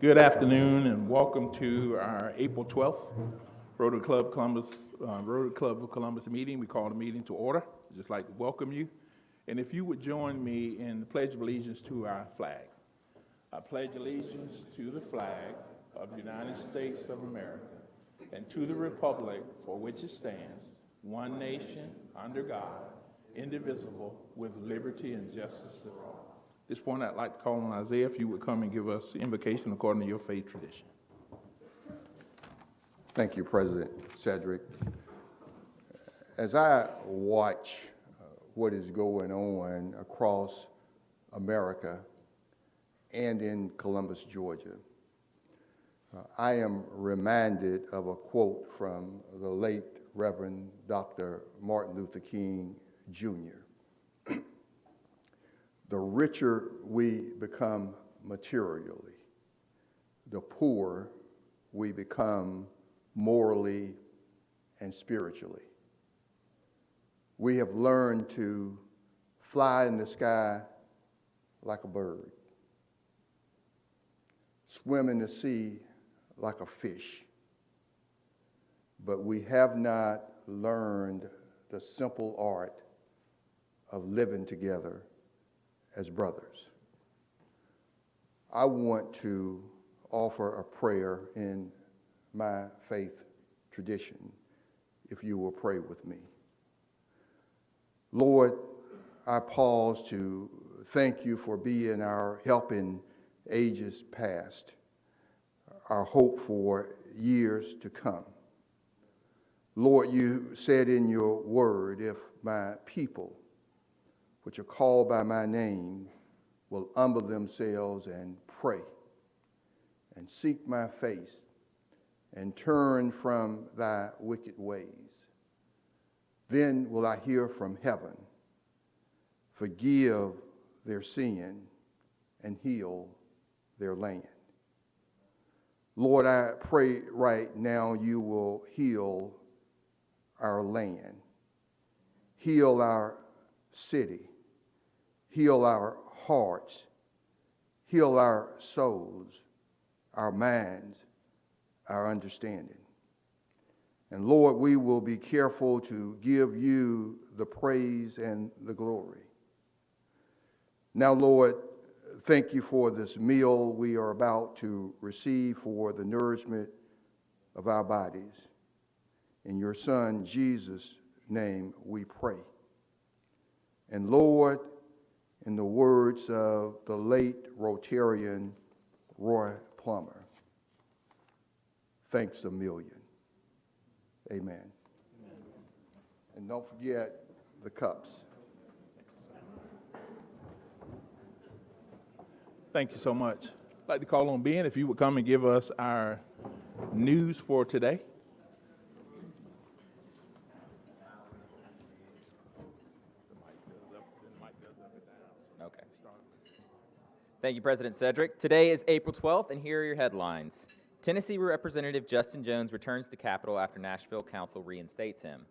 Good afternoon and welcome to our April 12th Rotary Club of Columbus meeting. We call the meeting to order. I'd just like to welcome you. And if you would join me in the Pledge of Allegiance to our flag. I pledge allegiance to the flag of the United States of America and to the republic for which it stands, one nation, under God, indivisible, with liberty and justice for all. At this point, I'd like to call on Isaiah if you would come and give us the invocation according to your faith tradition. Thank you, President Cedric. As I watch what is going on across America and in Columbus, Georgia, I am reminded of a quote from the late Reverend Dr. Martin Luther King, Jr. The richer we become materially, the poorer we become morally and spiritually. We have learned to fly in the sky like a bird, swim in the sea like a fish, but we have not learned the simple art of living together as brothers. I want to offer a prayer in my faith tradition, if you will pray with me. Lord, I pause to thank you for being our help in ages past, our hope for years to come. Lord, you said in your word, if my people, which are called by my name, will humble themselves and pray and seek my face and turn from thy wicked ways, then will I hear from heaven, forgive their sin, and heal their land. Lord, I pray right now you will heal our land, heal our city, heal our hearts, heal our souls, our minds, our understanding. And Lord, we will be careful to give you the praise and the glory. Now, Lord, thank you for this meal we are about to receive for the nourishment of our bodies. In your Son, Jesus' name, we pray. And Lord, in the words of the late Rotarian Roy Plummer, thanks a million. Amen. Amen. And don't forget the cups. Thank you so much. I'd like to call on Ben if you would come and give us our news for today. Okay. Thank you, President Cedric. Today is April 12th, and here are your headlines. Tennessee Representative Justin Jones returns to Capitol after Nashville Council reinstates him.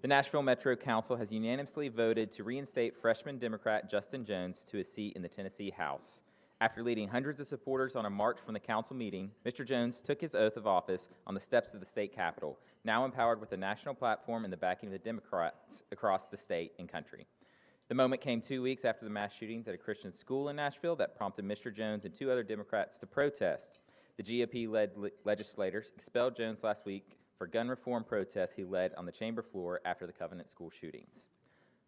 The Nashville Metro Council has unanimously voted to reinstate freshman Democrat Justin Jones to his seat in the Tennessee House. After leading hundreds of supporters on a march from the council meeting, Mr. Jones took his oath of office on the steps of the state capitol, now empowered with a national platform and the backing of the Democrats across the state and country. The moment came 2 weeks after the mass shootings at a Christian school in Nashville that prompted Mr. Jones and two other Democrats to protest. The GOP-led legislators expelled Jones last week for gun reform protests he led on the chamber floor after the Covenant School shootings.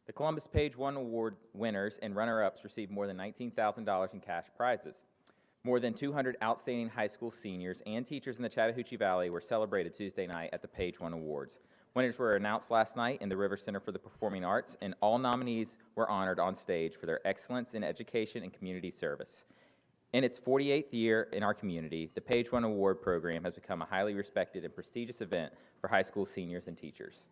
The Columbus Page One Award winners and runner-ups received more than $19,000 in cash prizes. More than 200 outstanding high school seniors and teachers in the Chattahoochee Valley were celebrated Tuesday night at the Page One Awards. Winners were announced last night in the River Center for the Performing Arts, and all nominees were honored on stage for their excellence in education and community service. In its 48th year in our community, the Page One Award program has become a highly respected and prestigious event for high school seniors and teachers.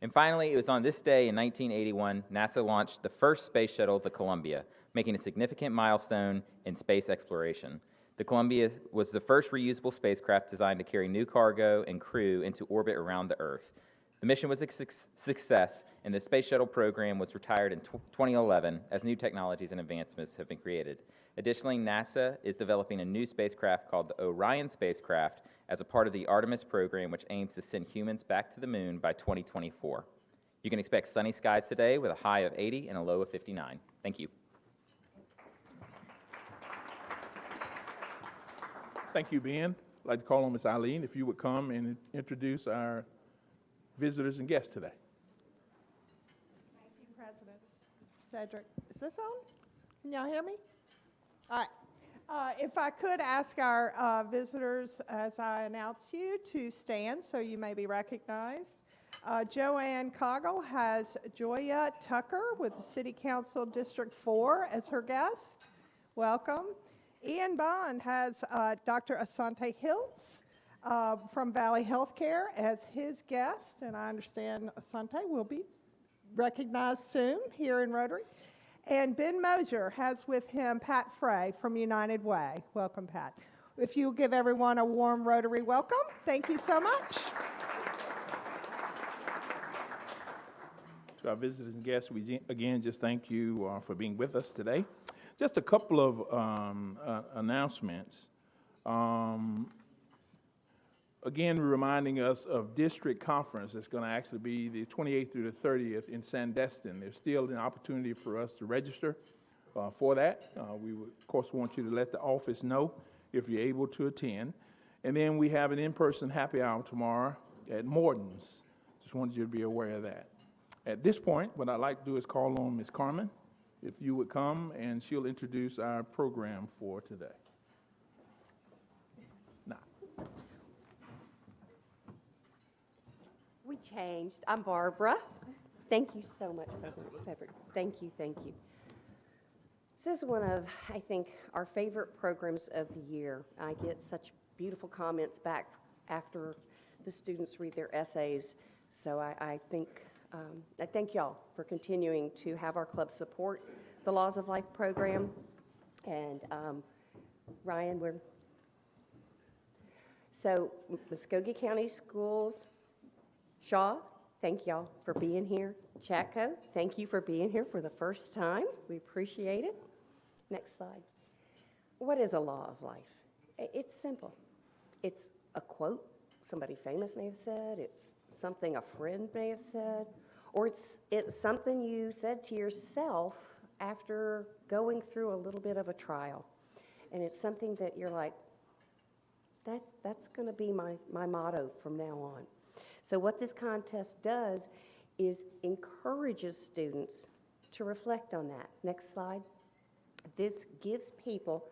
And finally, it was on this day in 1981, NASA launched the first space shuttle, the Columbia, making a significant milestone in space exploration. The Columbia was the first reusable spacecraft designed to carry new cargo and crew into orbit around the Earth. The mission was a success, and the Space Shuttle program was retired in 2011 as new technologies and advancements have been created. Additionally, NASA is developing a new spacecraft called the Orion spacecraft as a part of the Artemis program, which aims to send humans back to the moon by 2024. You can expect sunny skies today with a high of 80 and a low of 59. Thank you. Thank you, Ben. I'd like to call on Ms. Eileen, if you would come and introduce our visitors and guests today. Thank you, President Cedric. Is this on? Can y'all hear me? All right. If I could ask our visitors, as I announce you, to stand so you may be recognized. Joanne Coggle has Joya Tucker with the City Council District 4 as her guest. Welcome. Ian Bond has Dr. Asante Hiltz from Valley Healthcare as his guest, and I understand Asante will be recognized soon here in Rotary. And Ben Mosier has with him Pat Frey from United Way. Welcome, Pat. If you'll give everyone a warm Rotary welcome. Thank you so much. To our visitors and guests, we again just thank you for being with us today. Just a couple of announcements. Again, reminding us of district conference that's going to actually be the 28th through the 30th in Sandestin. There's still an opportunity for us to register for that. We would, of course, want you to let the office know if you're able to attend. And then we have an in-person happy hour tomorrow at Morton's. Just wanted you to be aware of that. At this point, what I'd like to do is call on Ms. Carmen, if you would come, and she'll introduce our program for today. Now, we changed. I'm Barbara. Thank you so much, President Cedric. Thank you, thank you. This is one of, I think, our favorite programs of the year. I get such beautiful comments back after the students read their essays. So I thank y'all for continuing to have our club support the Laws of Life program. And Ryan, so Muskogee County Schools, Shaw, thank y'all for being here. Chatco, thank you for being here for the first time. We appreciate it. Next slide. What is a law of life? It's simple. It's a quote somebody famous may have said, it's something a friend may have said, or it's something you said to yourself after going through a little bit of a trial. And it's something that you're like, that's going to be my motto from now on. So what this contest does is encourages students to reflect on that. Next slide. This gives people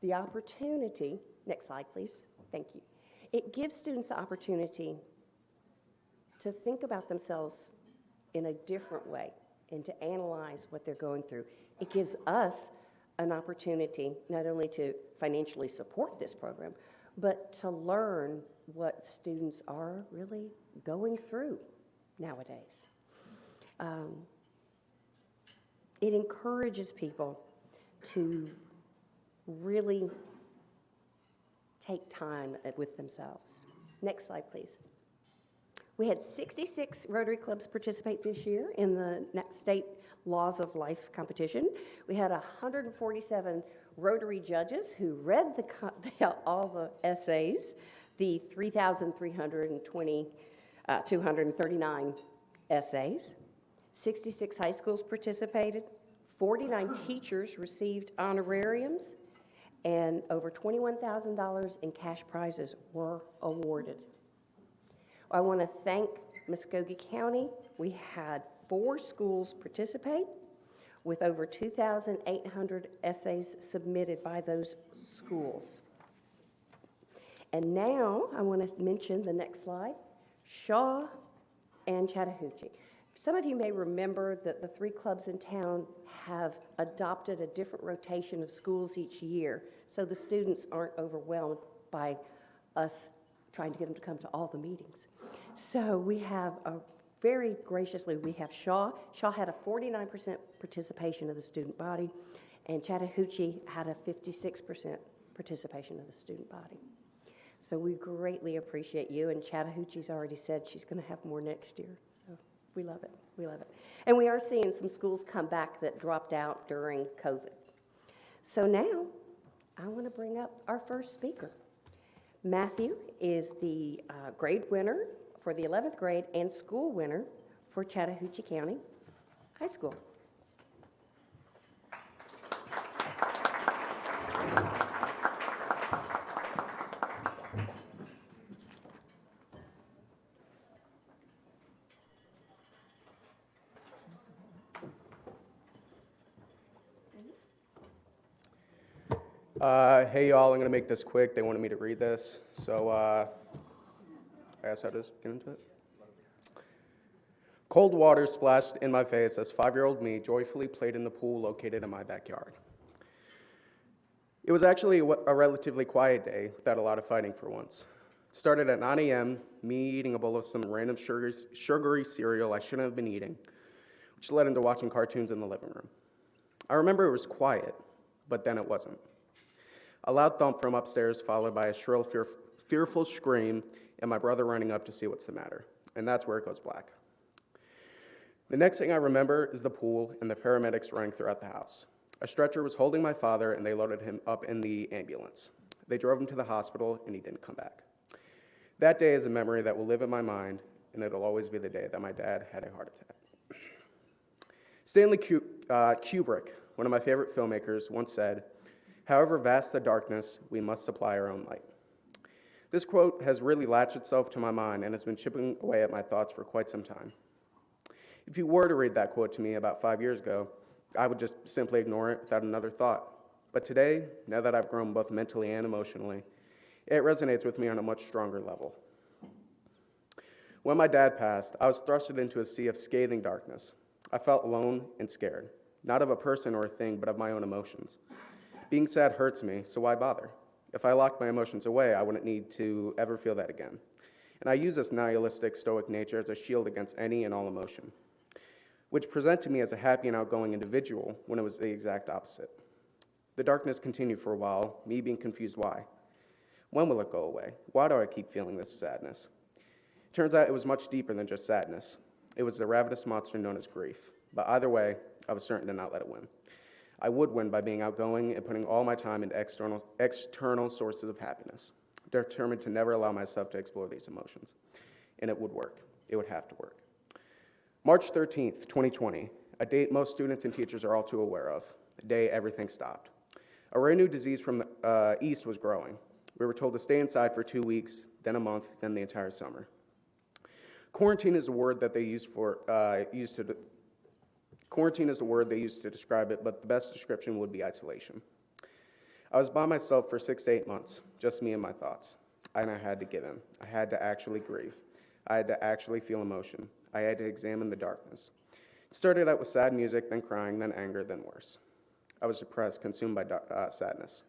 the opportunity, next slide please, thank you. It gives students the opportunity to think about themselves in a different way and to analyze what they're going through. It gives us an opportunity not only to financially support this program, but to learn what students are really going through nowadays. It encourages people to really take time with themselves. Next slide, please. We had 66 Rotary clubs participate this year in the state Laws of Life competition. We had 147 Rotary judges who read all the essays, the 239 essays. 66 high schools participated. 49 teachers received honorariums, and over $21,000 in cash prizes were awarded. I want to thank Muskogee County. We had 4 schools participate with over 2,800 essays submitted by those schools. And now I want to mention the next slide, Shaw and Chattahoochee. Some of you may remember that the 3 clubs in town have adopted a different rotation of schools each year, so the students aren't overwhelmed by us trying to get them to come to all the meetings. So we have very graciously, we have Shaw. Shaw had a 49% participation of the student body, and Chattahoochee had a 56% participation of the student body. So we greatly appreciate you, and Chattahoochee's already said she's going to have more next year, so we love it, we love it. And we are seeing some schools come back that dropped out during COVID. So now, I want to bring up our first speaker. Matthew is the grade winner for the 11th grade and school winner for Chattahoochee County High School. Hey y'all, I'm gonna make this quick. They wanted me to read this, so I guess I'll just get into it. Cold water splashed in my face as 5-year-old me joyfully played in the pool located in my backyard. It was actually a relatively quiet day without a lot of fighting for once. It started at 9 a.m., me eating a bowl of some random sugary cereal I shouldn't have been eating, which led into watching cartoons in the living room. I remember it was quiet, but then it wasn't. A loud thump from upstairs, followed by a shrill, fearful scream, and my brother running up to see what's the matter. And that's where it goes black. The next thing I remember is the pool and the paramedics running throughout the house. A stretcher was holding my father, and they loaded him up in the ambulance. They drove him to the hospital, and he didn't come back. That day is a memory that will live in my mind, and it'll always be the day that my dad had a heart attack. Stanley Kubrick, one of my favorite filmmakers, once said, "However vast the darkness, we must supply our own light." This quote has really latched itself to my mind and has been chipping away at my thoughts for quite some time. If you were to read that quote to me about 5 years ago, I would just simply ignore it without another thought. But today, now that I've grown both mentally and emotionally, it resonates with me on a much stronger level. When my dad passed, I was thrusted into a sea of scathing darkness. I felt alone and scared, not of a person or a thing, but of my own emotions. Being sad hurts me, so why bother? If I locked my emotions away, I wouldn't need to ever feel that again. And I use this nihilistic, stoic nature as a shield against any and all emotion, which presented me as a happy and outgoing individual when it was the exact opposite. The darkness continued for a while, me being confused why. When will it go away? Why do I keep feeling this sadness? Turns out it was much deeper than just sadness. It was the ravenous monster known as grief. But either way, I was certain to not let it win. I would win by being outgoing and putting all my time into external sources of happiness, determined to never allow myself to explore these emotions. And it would work. It would have to work. March 13th, 2020, a date most students and teachers are all too aware of, a day everything stopped. A rare new disease from the east was growing. We were told to stay inside for 2 weeks, then a month, then the entire summer. Quarantine is the word that they used to describe it, but the best description would be isolation. I was by myself for 6 to 8 months, just me and my thoughts. And I had to give in. I had to actually grieve. I had to actually feel emotion. I had to examine the darkness. It started out with sad music, then crying, then anger, then worse. I was depressed, consumed by sadness.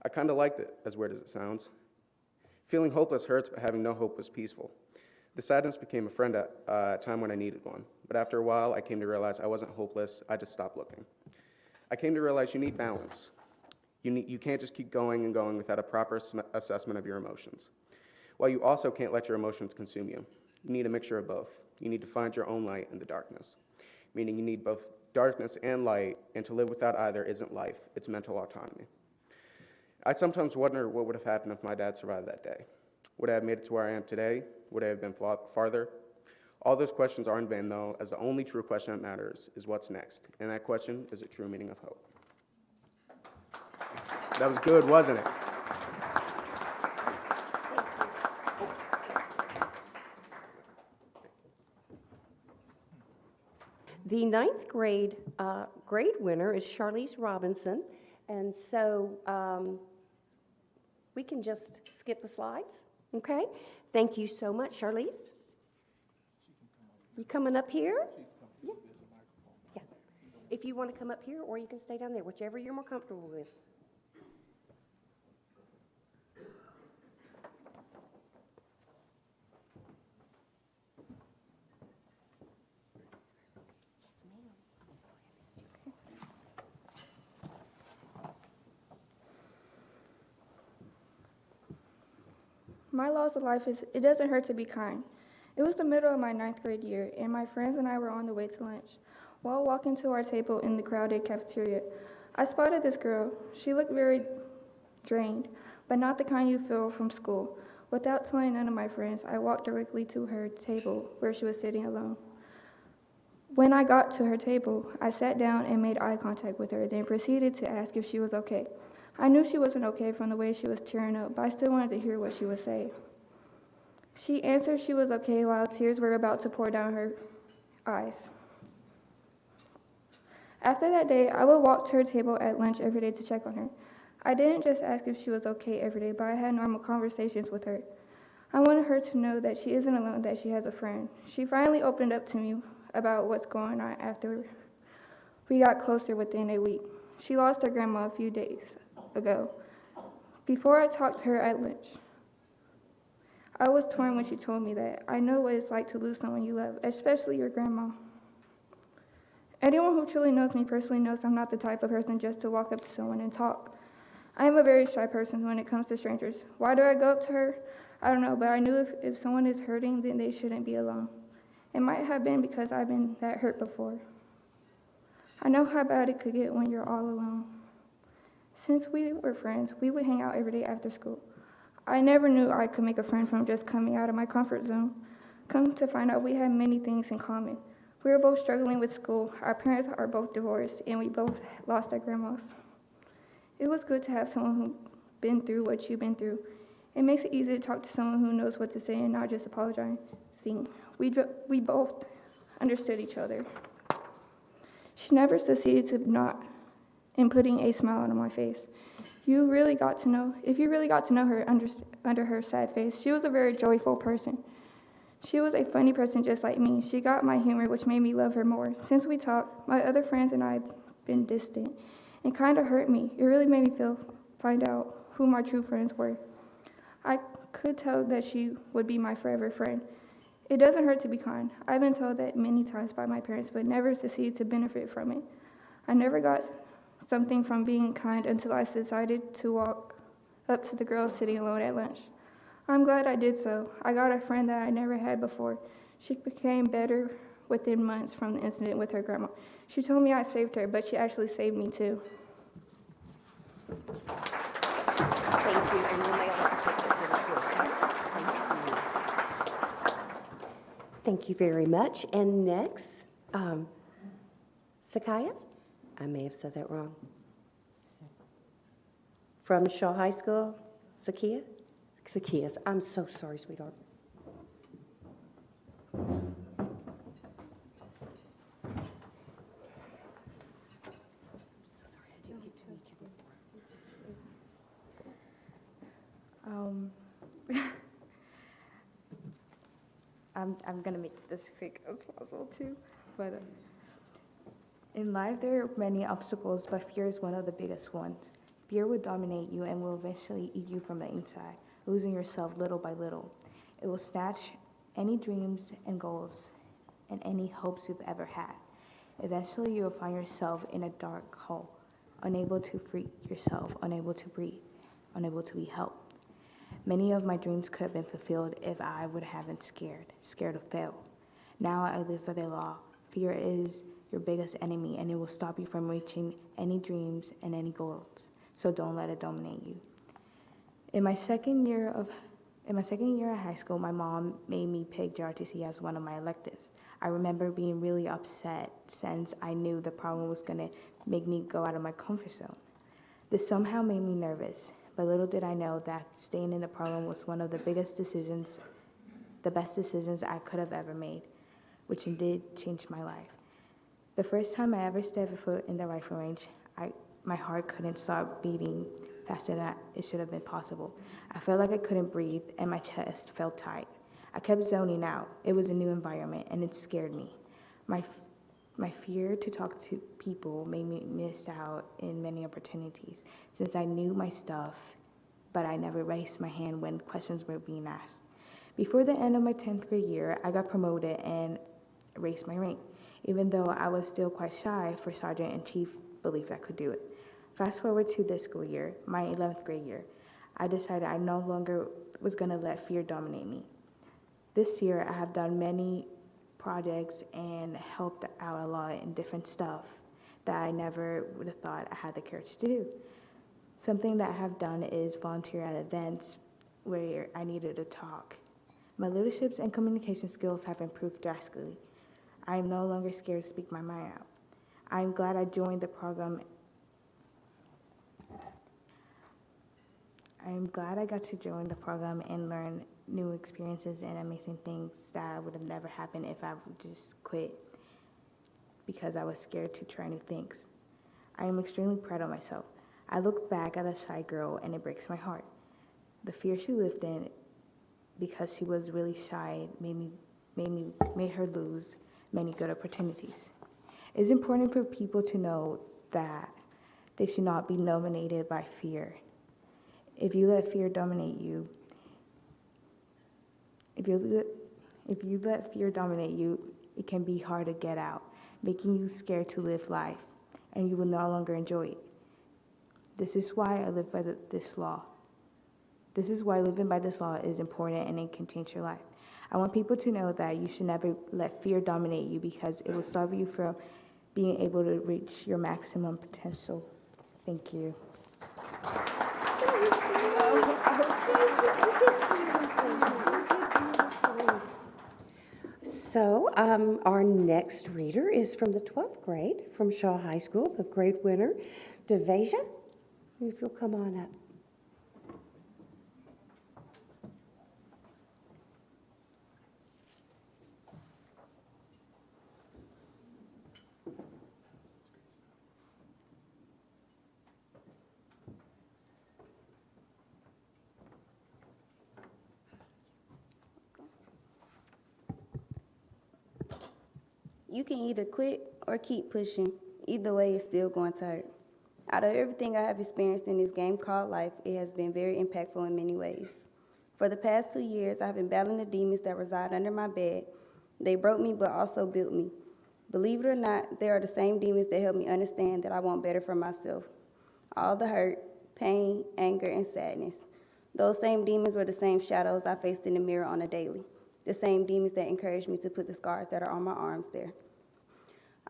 I kind of liked it, as weird as it sounds. Feeling hopeless hurts, but having no hope was peaceful. The sadness became a friend at a time when I needed one. But after a while, I came to realize I wasn't hopeless. I just stopped looking. I came to realize you need balance. You can't just keep going and going without a proper assessment of your emotions. While you also can't let your emotions consume you. You need a mixture of both. You need to find your own light in the darkness, meaning you need both darkness and light, and to live without either isn't life, it's mental autonomy. I sometimes wonder what would have happened if my dad survived that day. Would I have made it to where I am today? Would I have been farther? All those questions are in vain, though, as the only true question that matters is what's next, and that question is a true meaning of hope. That was good, wasn't it? The 9th grade grade winner is Charlize Robinson, and so we can just skip the slides, okay? Thank you so much, Charlize. You coming up here? Yeah. Yeah. If you want to come up here, or you can stay down there, whichever you're more comfortable with. Yes, ma'am. I'm sorry, I missed it. My laws of life is, it doesn't hurt to be kind. It was the middle of my 9th grade year, and my friends and I were on the way to lunch. While walking to our table in the crowded cafeteria, I spotted this girl. She looked very drained, but not the kind you feel from school. Without telling none of my friends, I walked directly to her table where she was sitting alone. When I got to her table, I sat down and made eye contact with her, then proceeded to ask if she was okay. I knew she wasn't okay from the way she was tearing up, but I still wanted to hear what she would say. She answered she was okay while tears were about to pour down her eyes. After that day, I would walk to her table at lunch every day to check on her. I didn't just ask if she was okay every day, but I had normal conversations with her. I wanted her to know that she isn't alone, that she has a friend. She finally opened up to me about what's going on after we got closer within a week. She lost her grandma a few days ago. Before I talked to her at lunch, I was torn when she told me that. I know what it's like to lose someone you love, especially your grandma. Anyone who truly knows me personally knows I'm not the type of person just to walk up to someone and talk. I am a very shy person when it comes to strangers. Why do I go up to her? I don't know, but I knew if someone is hurting, then they shouldn't be alone. It might have been because I've been that hurt before. I know how bad it could get when you're all alone. Since we were friends, we would hang out every day after school. I never knew I could make a friend from just coming out of my comfort zone. Come to find out, we had many things in common. We were both struggling with school, our parents are both divorced, and we both lost our grandmas. It was good to have someone who's been through what you've been through. It makes it easy to talk to someone who knows what to say and not just apologizing. We both understood each other. She never succeeded to not in putting a smile on my face. If you really got to know her under her sad face, she was a very joyful person. She was a funny person just like me. She got my humor, which made me love her more. Since we talked, my other friends and I have been distant. It kind of hurt me. It really made me find out who my true friends were. I could tell that she would be my forever friend. It doesn't hurt to be kind. I've been told that many times by my parents, but never succeeded to benefit from it. I never got something from being kind until I decided to walk up to the girl sitting alone at lunch. I'm glad I did so. I got a friend that I never had before. She became better within months from the incident with her grandma. She told me I saved her, but she actually saved me too. Thank you, and you may also take pictures as well. Thank you. Thank you very much. And next, Zacchaeus? I may have said that wrong. From Shaw High School, Zacchaeus, I'm so sorry, sweetheart. So sorry, I didn't get to meet you before. I'm gonna make this quick as possible too, but in life there are many obstacles, but fear is one of the biggest ones. Fear will dominate you and will eventually eat you from the inside, losing yourself little by little. It will snatch any dreams and goals and any hopes you've ever had. Eventually you will find yourself in a dark hole, unable to free yourself, unable to breathe, unable to be helped. Many of my dreams could have been fulfilled if I would have been scared to fail. Now I live by the law. Fear is your biggest enemy, and it will stop you from reaching any dreams and any goals. So don't let it dominate you. In my second year at high school, my mom made me pick JROTC as one of my electives. I remember being really upset since I knew the problem was going to make me go out of my comfort zone. This somehow made me nervous, but little did I know that staying in the program was one of the best decisions I could have ever made, which indeed changed my life. The first time I ever stepped foot in the rifle range, my heart couldn't stop beating faster than it should have been possible. I felt like I couldn't breathe, and my chest felt tight. I kept zoning out. It was a new environment, and it scared me. My fear to talk to people made me miss out in many opportunities, since I knew my stuff, but I never raised my hand when questions were being asked. Before the end of my 10th grade year, I got promoted and raised my rank, even though I was still quite shy. For sergeant and chief believed I could do it. Fast forward to this school year, my 11th grade year, I decided I no longer was going to let fear dominate me. This year, I have done many projects and helped out a lot in different stuff that I never would have thought I had the courage to do. Something that I have done is volunteer at events where I needed to talk. My leadership and communication skills have improved drastically. I am no longer scared to speak my mind out. I am glad I joined the program. I am glad I got to join the program and learn new experiences and amazing things that would have never happened if I would just quit because I was scared to try new things. I am extremely proud of myself. I look back at a shy girl and it breaks my heart. The fear she lived in because she was really shy made her lose many good opportunities. It's important for people to know that they should not be dominated by fear. If you let fear dominate you, it can be hard to get out, making you scared to live life, and you will no longer enjoy it. This is why I live by this law. This is why living by this law is important and it can change your life. I want people to know that you should never let fear dominate you because it will stop you from being able to reach your maximum potential. Thank you. So our next reader is from the 12th grade from Shaw High School, the grade winner, Devasia. If you'll come on up. You can either quit or keep pushing. Either way, it's still going to hurt. Out of everything I have experienced in this game called life, it has been very impactful in many ways. For the past 2 years, I've been battling the demons that reside under my bed. They broke me, but also built me. Believe it or not, they are the same demons that help me understand that I want better for myself. All the hurt, pain, anger, and sadness. Those same demons were the same shadows I faced in the mirror on a daily. The same demons that encouraged me to put the scars that are on my arms there.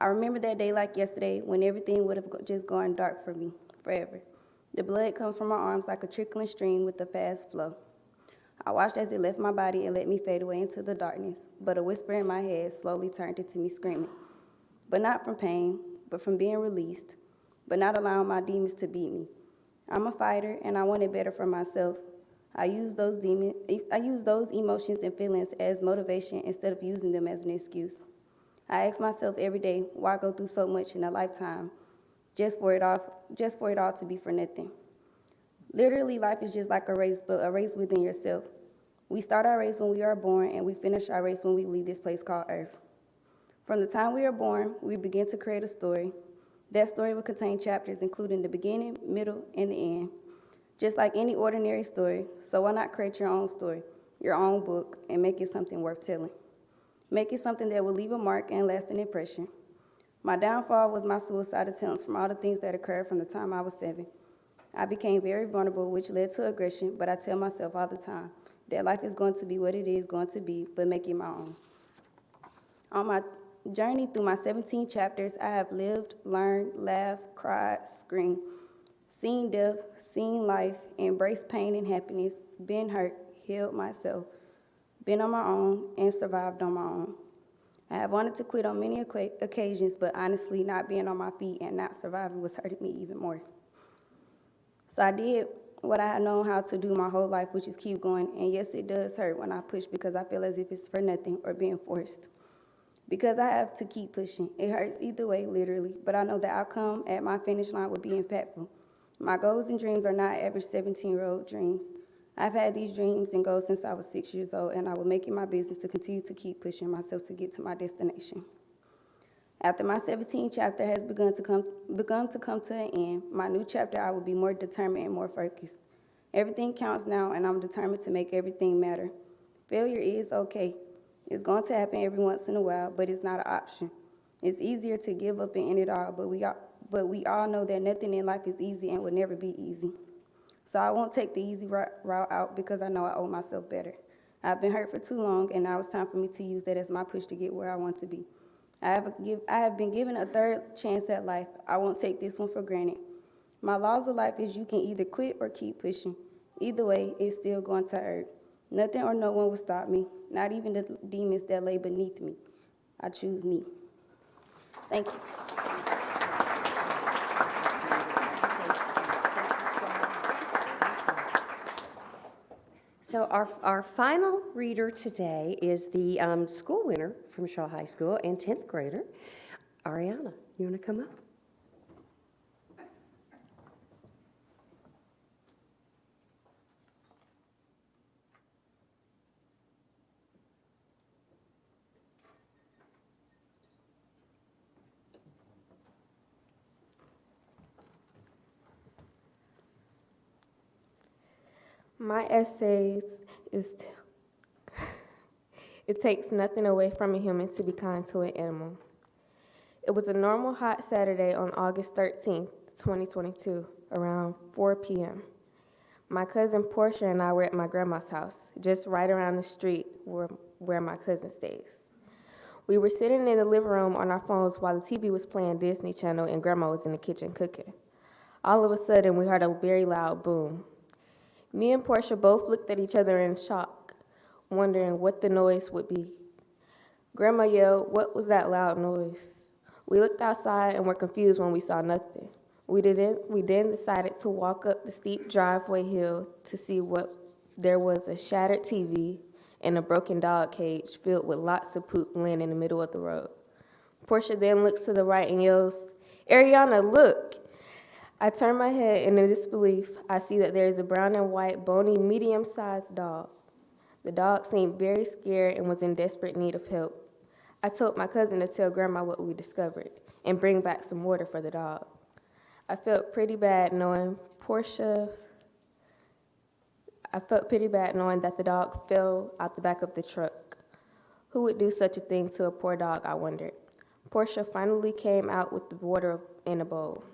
I remember that day like yesterday when everything would have just gone dark for me, forever. The blood comes from my arms like a trickling stream with a fast flow. I watched as it left my body and let me fade away into the darkness, but a whisper in my head slowly turned into me screaming. But not from pain, but from being released, but not allowing my demons to beat me. I'm a fighter and I wanted better for myself. I use those emotions and feelings as motivation instead of using them as an excuse. I ask myself every day, why go through so much in a lifetime just for it all to be for nothing? Literally, life is just like a race, but a race within yourself. We start our race when we are born, and we finish our race when we leave this place called Earth. From the time we are born, we begin to create a story. That story will contain chapters including the beginning, middle, and the end. Just like any ordinary story, so why not create your own story, your own book, and make it something worth telling? Make it something that will leave a mark and lasting impression. My downfall was my suicide attempts from all the things that occurred from the time I was 7. I became very vulnerable, which led to aggression, but I tell myself all the time that life is going to be what it is going to be, but make it my own. On my journey through my 17 chapters, I have lived, learned, laughed, cried, screamed, seen death, seen life, embraced pain and happiness, been hurt, healed myself, been on my own, and survived on my own. I have wanted to quit on many occasions, but honestly, not being on my feet and not surviving was hurting me even more. So I did what I had known how to do my whole life, which is keep going, and yes, it does hurt when I push because I feel as if it's for nothing or being forced. Because I have to keep pushing. It hurts either way, literally, but I know the outcome at my finish line will be impactful. My goals and dreams are not average 17-year-old dreams. I've had these dreams and goals since I was 6 years old, and I will make it my business to continue to keep pushing myself to get to my destination. After my 17th chapter has begun to come to an end, my new chapter, I will be more determined and more focused. Everything counts now, and I'm determined to make everything matter. Failure is okay. It's going to happen every once in a while, but it's not an option. It's easier to give up and end it all, but we all know that nothing in life is easy and will never be easy. So I won't take the easy route out because I know I owe myself better. I've been hurt for too long, and now it's time for me to use that as my push to get where I want to be. I have been given a third chance at life. I won't take this one for granted. My laws of life is you can either quit or keep pushing. Either way, it's still going to hurt. Nothing or no one will stop me, not even the demons that lay beneath me. I choose me. Thank you. So our final reader today is the school winner from Shaw High School and 10th grader, Ariana. You want to come up? My essays is, it takes nothing away from a human to be kind to an animal. It was a normal hot Saturday on August 13th, 2022, around 4 p.m. My cousin Portia and I were at my grandma's house, just right around the street where my cousin stays. We were sitting in the living room on our phones while the TV was playing Disney Channel and Grandma was in the kitchen cooking. All of a sudden, we heard a very loud boom. Me and Portia both looked at each other in shock, wondering what the noise would be. Grandma yelled, "What was that loud noise?" We looked outside and were confused when we saw nothing. We then decided to walk up the steep driveway hill to see what there was: a shattered TV and a broken dog cage filled with lots of poop laying in the middle of the road. Portia then looks to the right and yells, "Ariana, look!" I turn my head, and in disbelief, I see that there is a brown and white, bony, medium-sized dog. The dog seemed very scared and was in desperate need of help. I told my cousin to tell Grandma what we discovered and bring back some water for the dog. I felt pretty bad knowing that the dog fell out the back of the truck. Who would do such a thing to a poor dog, I wondered. Portia finally came out with the water in a bowl.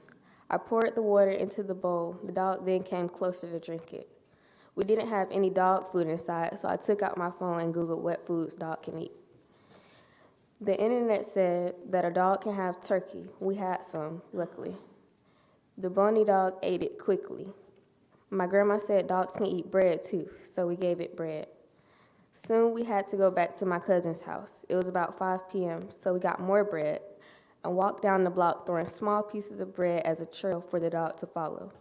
I poured the water into the bowl. The dog then came closer to drink it. We didn't have any dog food inside, so I took out my phone and Googled what foods dog can eat. The internet said that a dog can have turkey. We had some, luckily. The bony dog ate it quickly. My grandma said dogs can eat bread too, so we gave it bread. Soon we had to go back to my cousin's house. It was about 5 p.m., so we got more bread and walked down the block throwing small pieces of bread as a trail for the dog to follow.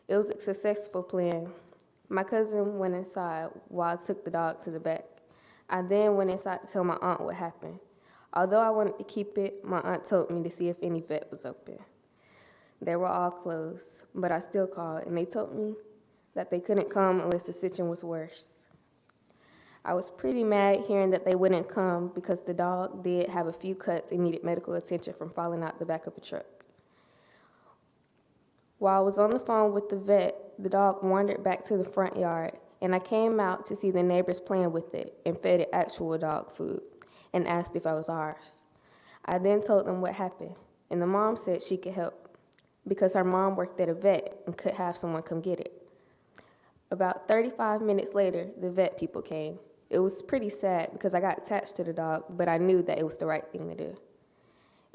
It was a successful plan. My cousin went inside while I took the dog to the back. I then went inside to tell my aunt what happened. Although I wanted to keep it, my aunt told me to see if any vet was open. They were all closed, but I still called, and they told me that they couldn't come unless the situation was worse. I was pretty mad hearing that they wouldn't come because the dog did have a few cuts and needed medical attention from falling out the back of a truck. While I was on the phone with the vet, the dog wandered back to the front yard, and I came out to see the neighbors playing with it and fed it actual dog food and asked if I was ours. I then told them what happened, and the mom said she could help because her mom worked at a vet and could have someone come get it. About 35 minutes later, the vet people came. It was pretty sad because I got attached to the dog, but I knew that it was the right thing to do.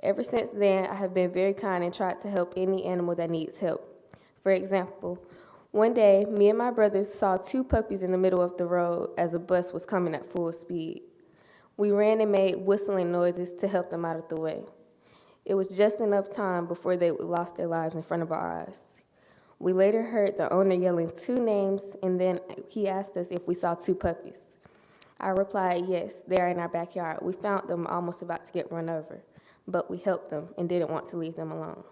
Ever since then, I have been very kind and tried to help any animal that needs help. For example, one day, me and my brothers saw 2 puppies in the middle of the road as a bus was coming at full speed. We ran and made whistling noises to help them out of the way. It was just enough time before they lost their lives in front of our eyes. We later heard the owner yelling 2 names, and then he asked us if we saw 2 puppies. I replied, yes, they are in our backyard. We found them almost about to get run over, but we helped them and didn't want to leave them alone.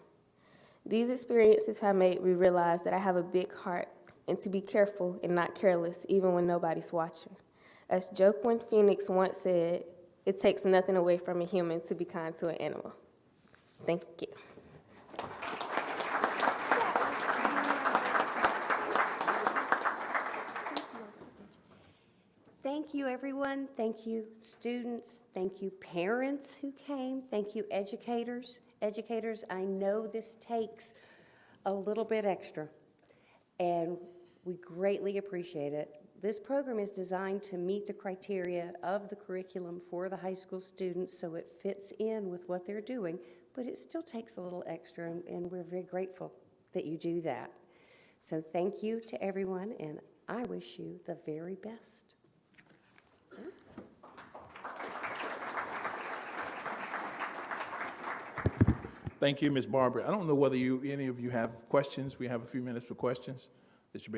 These experiences have made me realize that I have a big heart and to be careful and not careless, even when nobody's watching. As Joaquin Phoenix once said, it takes nothing away from a human to be kind to an animal. Thank you. Thank you, everyone. Thank you, students. Thank you, parents who came. Thank you, educators. Educators, I know this takes a little bit extra, and we greatly appreciate it. This program is designed to meet the criteria of the curriculum for the high school students, so it fits in with what they're doing, but it still takes a little extra, and we're very grateful that you do that. So thank you to everyone, and I wish you the very best. So. Thank you, Ms. Barber. I don't know whether any of you have questions. We have a few minutes for questions that you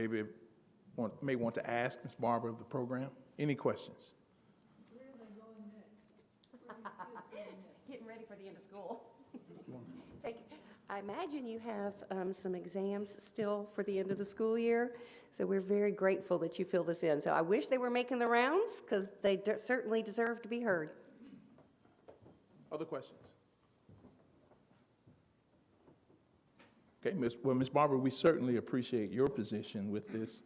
may want to ask Ms. Barber of the program. Any questions? Where are they going next? Getting ready for the end of school. I imagine you have some exams still for the end of the school year, so we're very grateful that you fill this in. So I wish they were making the rounds, because they certainly deserve to be heard. Other questions? Okay, Ms. Barber, we certainly appreciate your position with this,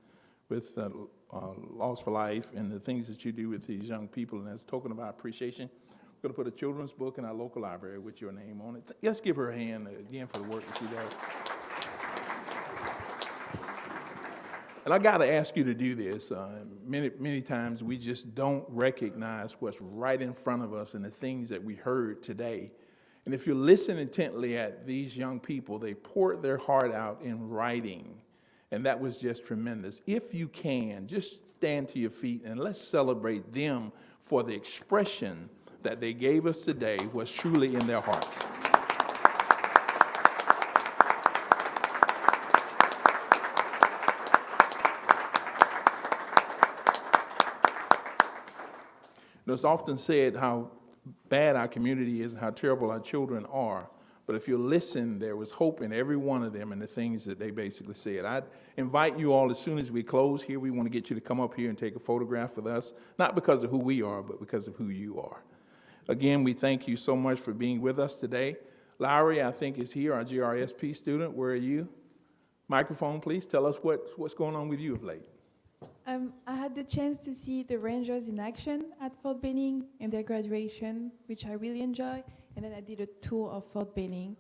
with Laws for Life and the things that you do with these young people. And as a token of our appreciation, we're going to put a children's book in our local library with your name on it. Let's give her a hand again for the work that she does. And I got to ask you to do this. Many times we just don't recognize what's right in front of us and the things that we heard today. And if you listen intently at these young people, they poured their heart out in writing, and that was just tremendous. If you can, just stand to your feet and let's celebrate them for the expression that they gave us today was truly in their hearts. It's often said how bad our community is and how terrible our children are. But if you listen, there was hope in every one of them and the things that they basically said. I'd invite you all, as soon as we close here, we want to get you to come up here and take a photograph with us, not because of who we are, but because of who you are. Again, we thank you so much for being with us today. Lowry, I think, is here, our GRSP student. Where are you? Microphone, please. Tell us what's going on with you of late. I had the chance to see the Rangers in action at Fort Benning in their graduation, which I really enjoy. And then I did a tour of Fort Benning.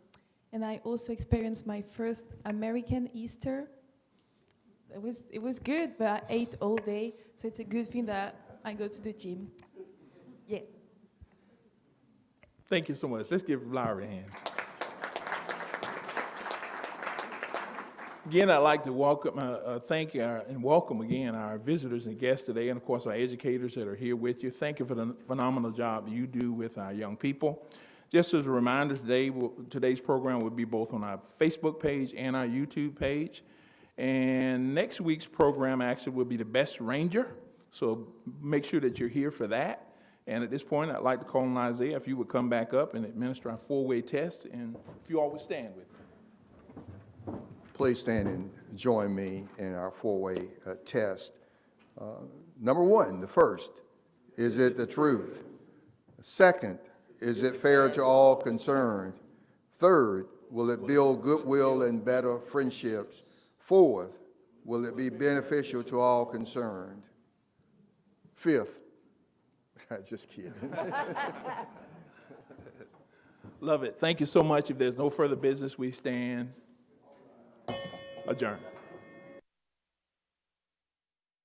And I also experienced my first American Easter. It was good, but I ate all day. So it's a good thing that I go to the gym. Yeah. Thank you so much. Let's give Lowry a hand. Again, I'd like to welcome, thank and welcome again our visitors and guests today, and of course our educators that are here with you. Thank you for the phenomenal job that you do with our young people. Just as a reminder, today's program will be both on our Facebook page and our YouTube page. And next week's program actually will be the Best Ranger, so make sure that you're here for that. And at this point, I'd like to call on Isaiah if you would come back up and administer our four-way test, and if you all would stand with me. Please stand and join me in our four-way test. Number one, the first, is it the truth? Second, is it fair to all concerned? Third, will it build goodwill and better friendships? Fourth, will it be beneficial to all concerned? Fifth, just kidding. Love it. Thank you so much. If there's no further business, we stand adjourned.